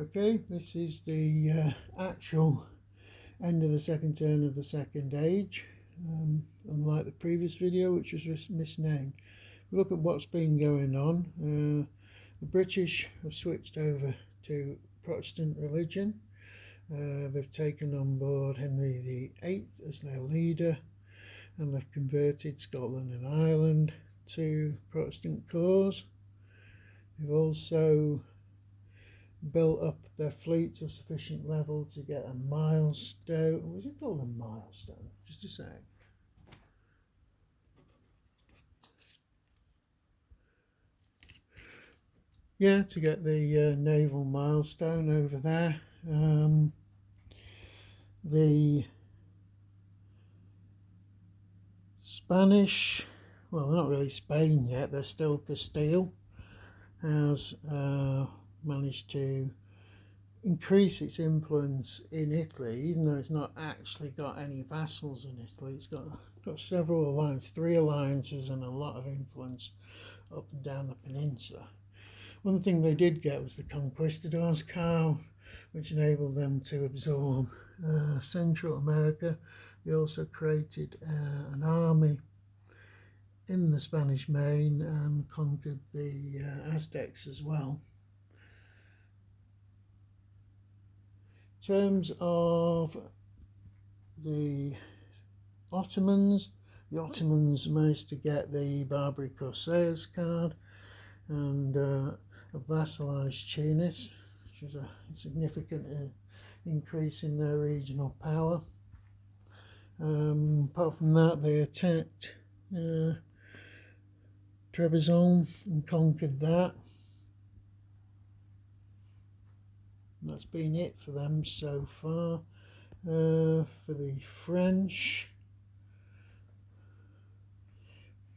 Okay, this is the actual end of the second turn of the second age, unlike the previous video which was misnamed. Look at what's been going on. The British have switched over to Protestant religion. They've taken on board Henry VIII as their leader, and they've converted Scotland and Ireland to Protestant cause. They've also built up their fleet to a sufficient level to get a milestone. Was it called a milestone? Just a sec. Yeah, to get the naval milestone over there. The Spanish, well, they're not really Spain yet, they're still Castile, has managed to increase its influence in Italy, even though it's not actually got any vassals in Italy. It's got several alliances, 3 alliances, and a lot of influence up and down the peninsula. One thing they did get was the Conquistadors card, which enabled them to absorb Central America. They also created an army in the Spanish Main and conquered the Aztecs as well. In terms of the Ottomans managed to get the Barbary Corsairs card and a vassalized Tunis, which was a significant increase in their regional power. Apart from that, they attacked Trebizond and conquered that. That's been it for them so far. For the French,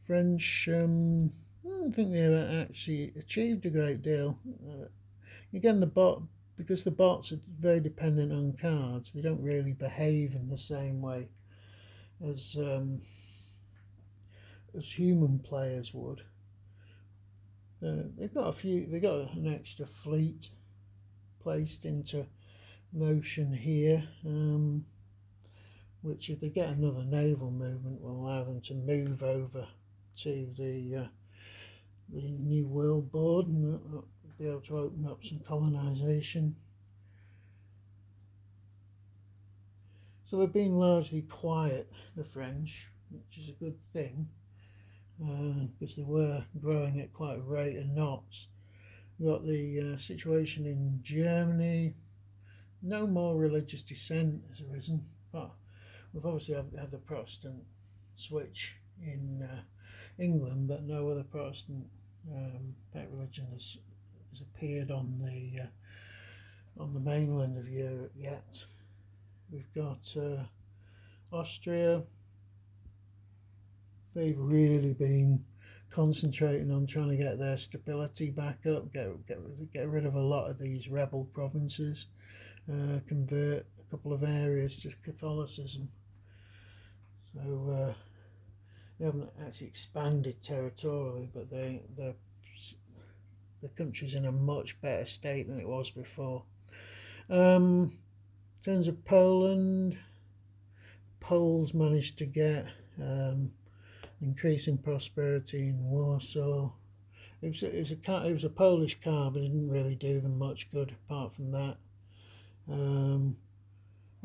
I don't think they've actually achieved a great deal. Again, because the bots are very dependent on cards, they don't really behave in the same way as human players would. They've got an extra fleet placed into motion here, which, if they get another naval movement, will allow them to move over to the New World board and be able to open up some colonization. So they've been largely quiet, the French, which is a good thing, because they were growing at quite a rate of knots. We've got the situation in Germany. No more religious dissent has arisen, but we've obviously had the Protestant switch in England, but no other Protestant faith religion has appeared on the mainland of Europe yet. We've got Austria. They've really been concentrating on trying to get their stability back up, get rid of a lot of these rebel provinces, convert a couple of areas to Catholicism. So they haven't actually expanded territorially, but the country's in a much better state than it was before. In terms of Poland, Poles managed to get increase in prosperity in Warsaw. It was a Polish car, but it didn't really do them much good apart from that.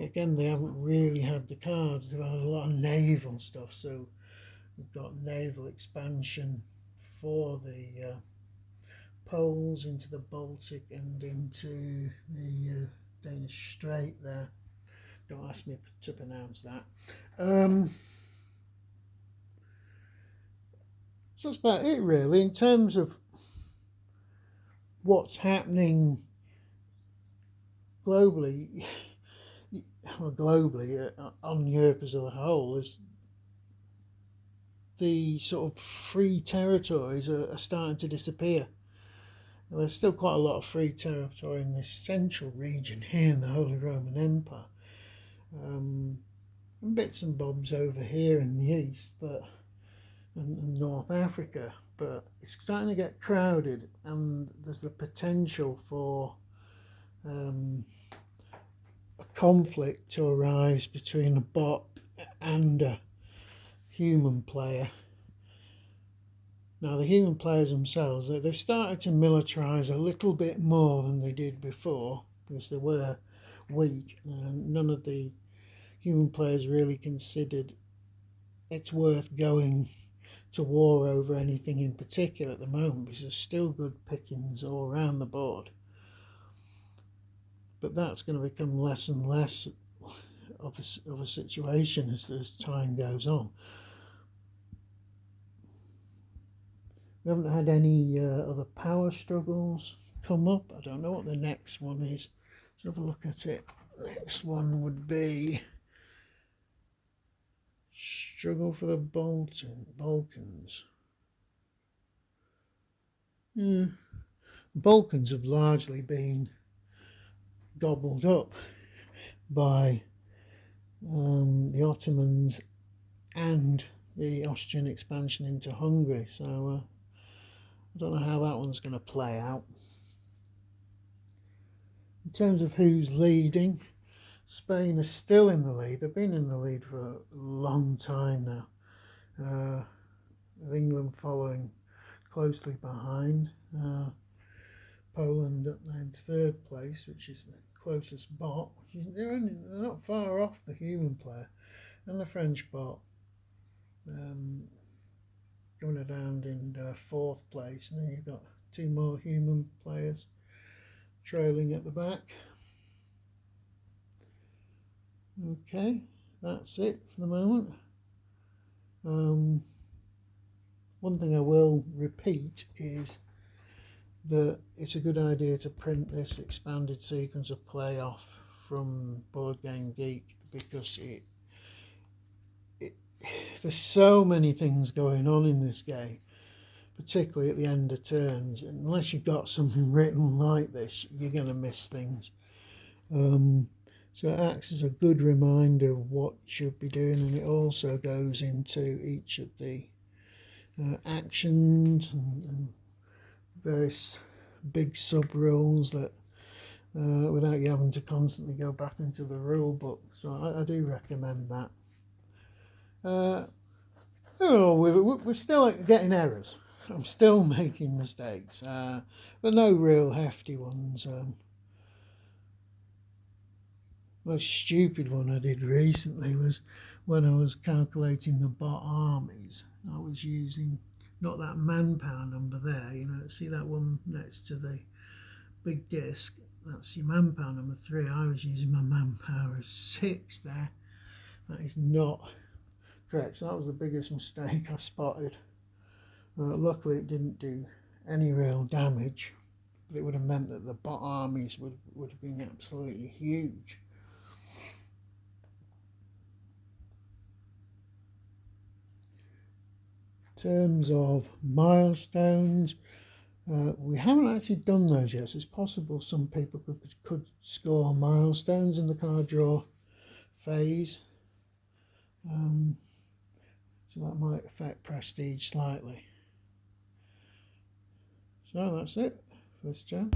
Again, they haven't really had the cards. They've had a lot of naval stuff, so we've got naval expansion for the Poles into the Baltic and into the Danish Strait there. Don't ask me to pronounce that. So that's about it, really, in terms of what's happening globally. Well, globally, on Europe as a whole, is the sort of free territories are starting to disappear. There's still quite a lot of free territory in this central region here in the Holy Roman Empire. And bits and bobs over here in the east, and North Africa, but it's starting to get crowded, and there's the potential for a conflict to arise between a bot and a human player. Now the human players themselves, they've started to militarise a little bit more than they did before, because they were weak, and none of the human players really considered it's worth going to war over anything in particular at the moment, because there's still good pickings all around the board. But that's going to become less and less of a situation as time goes on. We haven't had any other power struggles come up. I don't know what the next one is. Let's have a look at it. Next one would be struggle for the Balkans. The Balkans have largely been gobbled up by the Ottomans and the Austrian expansion into Hungary, so I don't know how that one's going to play out. In terms of who's leading, Spain is still in the lead. They've been in the lead for a long time now, with England following closely behind. Poland up there in third place, which is the closest bot. They're not far off the human player, and the French bot going around in fourth place. And then you've got two more human players trailing at the back. Okay, that's it for the moment. One thing I will repeat is that it's a good idea to print this expanded sequence of play off from Board Game Geek, because there's so many things going on in this game, particularly at the end of turns. Unless you've got something written like this, you're going to miss things. So it acts as a good reminder of what you should be doing, and it also goes into each of the actions and various big sub rules that without you having to constantly go back into the rule book. So I do recommend that. We're still getting errors. I'm still making mistakes, but no real hefty ones. The most stupid one I did recently was when I was calculating the bot armies. I was using not that manpower number there, see that one next to the big disc, that's your manpower number 3. I was using my manpower as 6 there. That is not correct. So that was the biggest mistake I spotted. Luckily it didn't do any real damage, but it would have meant that the bot armies would have been absolutely huge. In terms of milestones, we haven't actually done those yet, so it's possible some people could score milestones in the card draw phase. So that might affect prestige slightly. So that's it for this channel.